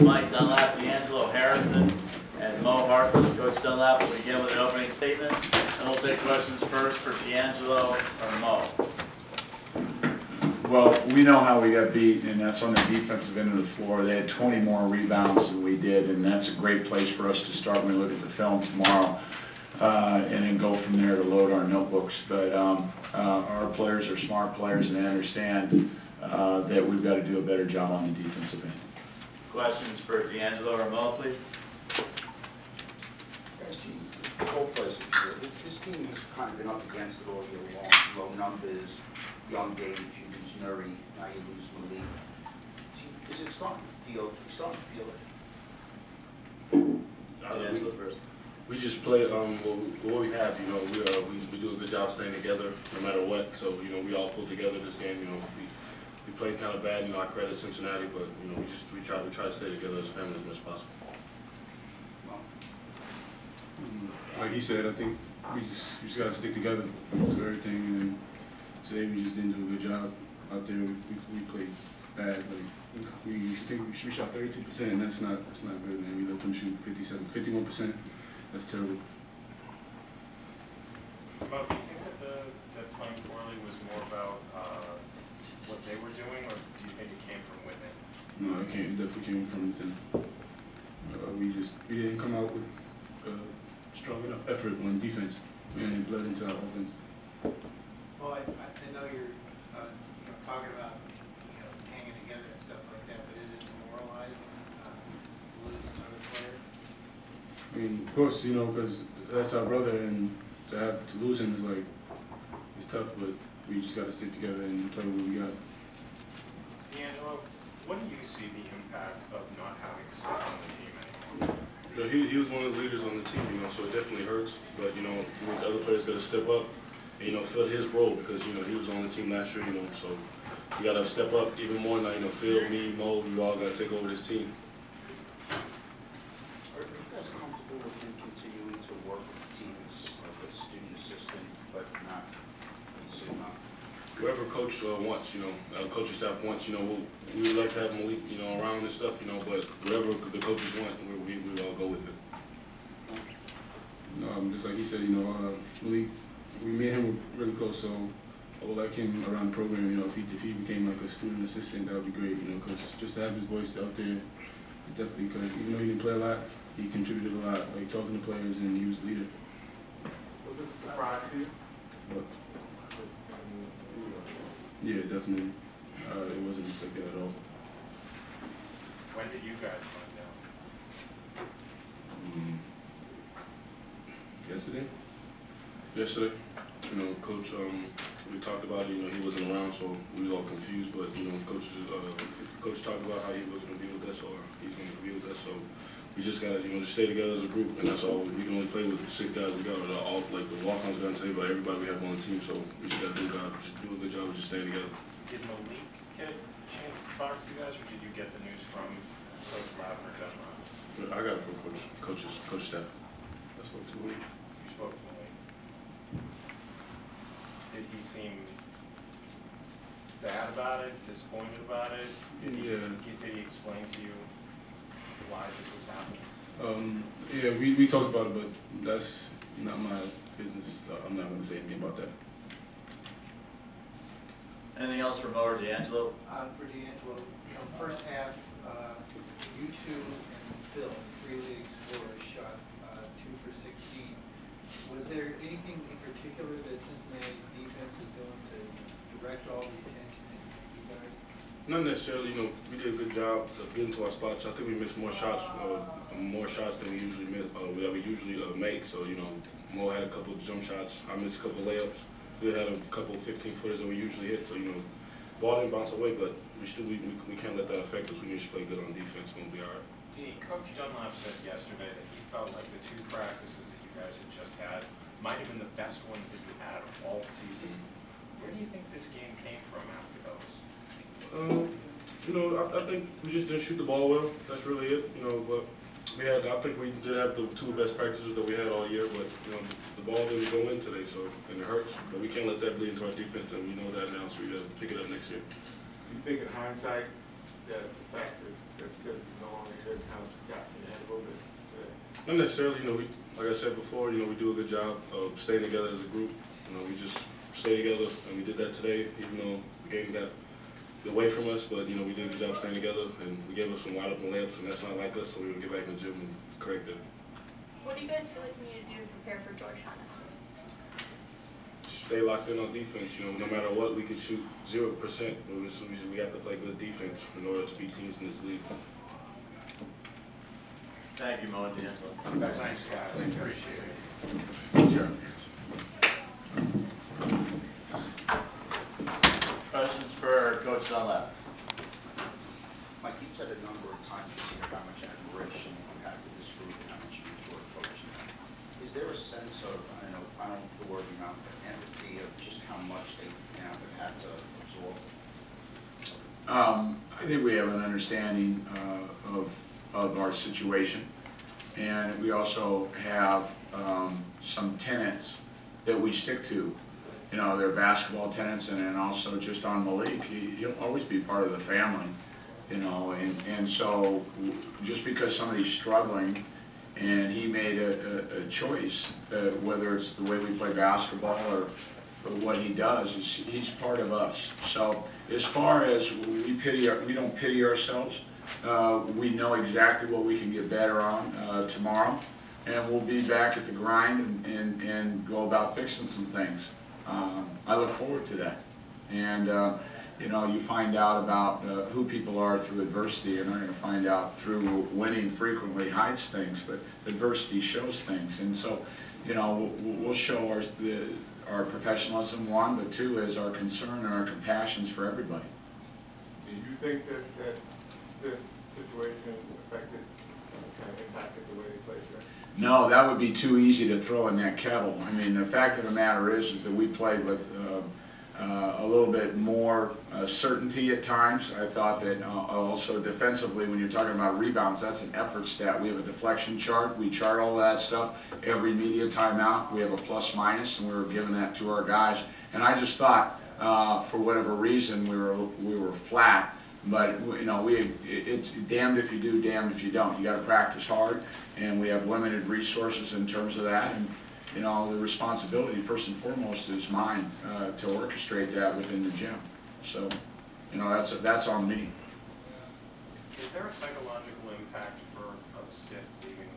Mike Dunlap, D'Angelo Harrison, and Moe Harkless. Coach Dunlap will begin with an opening statement, and we'll take questions first for D'Angelo or Moe. Well, we know how we got beat, and that's on the defensive end of the floor. They had 20 more rebounds than we did, and that's a great place for us to start when we look at the film tomorrow, and then go from there to load our notebooks. But our players are smart players, and they understand that we've got to do a better job on the defensive end. Questions for D'Angelo or Moe, please? Both places here. This team has kind of been up against it all year long. Low numbers, young age, you lose Nuri, now you lose Malik. Is it starting to feel D'Angelo first. We just play what we have. You know, we do a good job staying together no matter what. So you know, we all pull together this game. You know, we played kind of bad. You know, I credit Cincinnati, but you know, we try to stay together as a family as much as possible. Like he said, I think we just got to stick together to everything. And today we just didn't do a good job out there. We played bad. Like we shot 32%, and that's not good. And we let them shoot 51%. That's terrible. Bob, do you think that playing poorly was more about what they were doing, or do you think it came from within? No, it definitely came from within. We didn't come out with strong enough effort on defense, and it bled into our offense. Well, I know you're talking about hanging together and stuff like that, but is it demoralizing to lose another player? I mean, of course, because that's our brother, and to lose him is like, it's tough, but we just got to stick together and play what we got. D'Angelo, what do you see the impact of not having Sid on the team anymore? You know, he was one of the leaders on the team, so it definitely hurts. But, the other players got to step up and, fill his role because, he was on the team last year, so we got to step up even more now. Phil, me, Mo, we all got to take over this team. Are you guys comfortable with him continuing to work with the team as like a student assistant, but not sitting up? Whoever coach wants, coaching staff wants, we would like to have Malik, around and stuff, but wherever the coaches want, we all go with it. Just like he said, Malik, me and him were really close, so I would like him around the program. If he became like a student assistant, that would be great. Because just to have his voice out there, definitely. Because even though he didn't play a lot, he contributed a lot, like talking to players, and he was a leader. Was this a surprise to you? But, yeah, definitely. It wasn't like that at all. When did you guys find out? Yesterday. Coach, we talked about it, he wasn't around, so we was all confused, but, Coach talked about how he was going to be with us, or he's going to be with us, so we just got to, just stay together as a group, and that's all. We can only play with the 6 guys we got, all, like the walk-ons got to say about everybody we have on the team, so we just got to do a good job of just staying together. Did Malik get a chance to talk to you guys, or did you get the news from Coach Lavin or Dunlap? I got it from coach staff. I spoke to Malik. You spoke to Malik. Did he seem sad about it, disappointed about it? Did he explain to you why this was happening? Yeah, we talked about it, but that's not my business. So I'm not going to say anything about that. Anything else for Moe or D'Angelo? For D'Angelo, first half, you two and Phil, 3 leading scorers, shot 2 for 16. Was there anything in particular that Cincinnati's defense was doing to direct all the attention to you guys? Not necessarily. We did a good job of getting to our spots. I think we missed more shots than we usually miss. We usually make. So Mo had a couple of jump shots. I missed a couple of layups. We had a couple of 15-footers that we usually hit. So ball didn't bounce away, but we can't let that affect us. We need to play good on defense. We'll be all right. Coach Dunlap said yesterday that he felt like the 2 practices that you guys had just had might have been the best ones that you had all season. Where do you think this game came from after those? I think we just didn't shoot the ball well. That's really it. But I think we did have the 2 best practices that we had all year. But the ball didn't go in today, and it hurts. But we can't let that bleed into our defense, and we know that now. So we got to pick it up next year. You think in hindsight, that the fact that because he's no longer here, kind of got in a little bit today? Not necessarily. You know, like I said before, you know, we do a good job of staying together as a group. You know, we just stay together, and we did that today, even though the game got away from us. But you know, we did a good job staying together, and we gave us some wide open layups, and that's not like us. So we will get back in the gym and correct it. What do you guys feel like you need to do to prepare for Georgetown next week? Stay locked in on defense. You know, no matter what, we could shoot 0%. We have to play good defense in order to beat teams in this league. Thank you, Moe and D'Angelo. Thanks, guys. Appreciate it. Sure. Questions for Coach Dunlap? Mike, you've said a number of times how much admiration you have for this group and how much you enjoy coaching. Is there a sense of, I don't know the word amount, but empathy of just how much they have had to absorb? I think we have an understanding of our situation, and we also have some tenets that we stick to. You know, they're basketball tenets, and then also just on Malik, he'll always be part of the family. You know, and so just because somebody's struggling and he made a choice, whether it's the way we play basketball or what he does, he's part of us. So as far as we don't pity ourselves. We know exactly what we can get better on tomorrow, and we'll be back at the grind and go about fixing some things. I look forward to that. And you know, you find out about who people are through adversity. You're not going to find out through winning frequently hides things, but adversity shows things. And so, you know, we'll show our professionalism, one, but two is our concern and our compassions for everybody. Do you think that this situation affected, kind of impacted the way they played today? No, that would be too easy to throw in that kettle. I mean, the fact of the matter is that we played with a little bit more certainty at times. I thought that also defensively, when you're talking about rebounds, that's an effort stat. We have a deflection chart. We chart all that stuff. Every media timeout, we have a plus minus, and we were giving that to our guys. And I just thought, for whatever reason, we were flat. But you know, it's damned if you do, damned if you don't. You got to practice hard, and we have limited resources in terms of that. And you know, the responsibility first and foremost is mine to orchestrate that within the gym. So, you know, that's on me. Is there a psychological impact of Stiff leaving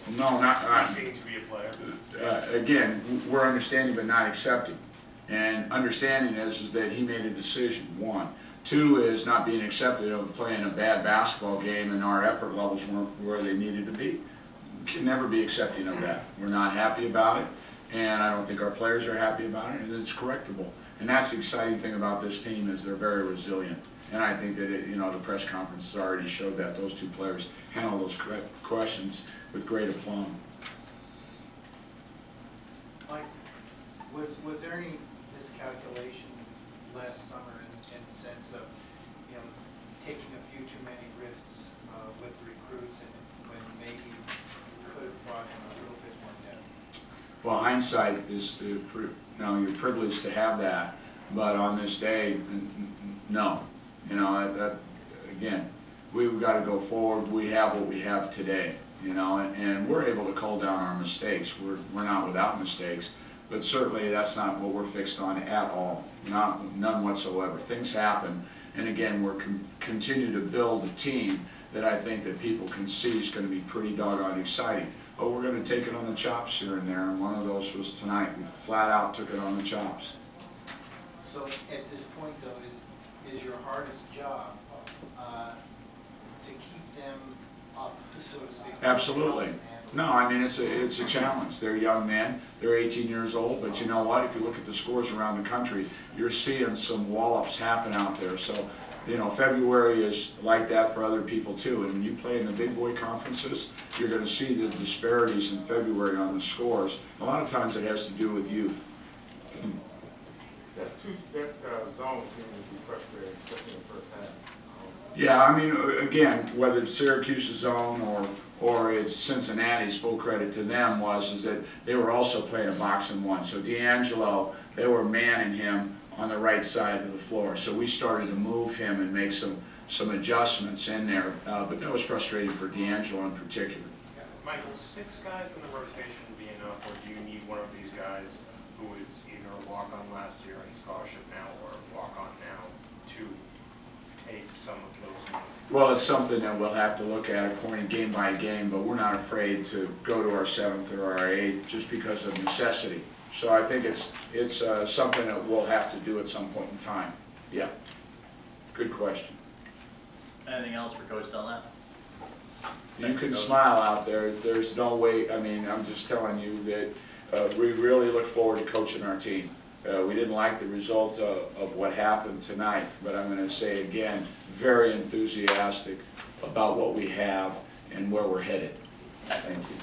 the team? No, not. Ceasing to be a player. Again, we're understanding but not accepting. And understanding is that he made a decision. One. Two is not being accepted of playing a bad basketball game, and our effort levels weren't where they needed to be. We can never be accepting of that. We're not happy about it, and I don't think our players are happy about it, and it's correctable. And that's the exciting thing about this team is they're very resilient. And I think that you know, the press conference has already showed that those two players handle those questions with great aplomb. Mike, was there any miscalculation last summer in the sense of, you know, taking a few too many risks with recruits, and when maybe you could have brought in a little bit more depth? Well, hindsight is, you know, you're privileged to have that, but on this day, no. You know, again, we've got to go forward. We have what we have today, you know, and we're able to cull down our mistakes. We're not without mistakes, but certainly that's not what we're fixed on at all. None whatsoever. Things happen, and again, we're continue to build a team that I think that people can see is going to be pretty doggone exciting. But we're going to take it on the chops here and there, and one of those was tonight. We flat out took it on the chops. So at this point, though, is your hardest job to keep them up, so to speak? Absolutely. No, I mean, it's a challenge. They're young men. They're 18 years old, but you know what? If you look at the scores around the country, you're seeing some wallops happen out there. So, you know, February is like that for other people too. And when you play in the big boy conferences, you're going to see the disparities in February on the scores. A lot of times it has to do with youth. That zone seemed to be frustrating, especially in the first half. Yeah, I mean, again, whether it's Syracuse's zone or it's Cincinnati's, full credit to them is that they were also playing a box and one. So D'Angelo, they were manning him on the right side of the floor. So we started to move him and make some adjustments in there, but that was frustrating for D'Angelo in particular. Yeah. Michael, 6 guys in the rotation be enough, or do you need one of these guys who is either a walk-on last year in scholarship now or a walk-on now to take some of those minutes? Well, it's something that we'll have to look at according game by game, but we're not afraid to go to our 7th or our 8th just because of necessity. So I think it's something that we'll have to do at some point in time. Yeah, good question. Anything else for Coach Dunlap? You can smile out there. There's no way, I mean, I'm just telling you that we really look forward to coaching our team. We didn't like the result of what happened tonight, but I'm going to say again, very enthusiastic about what we have and where we're headed. Thank you.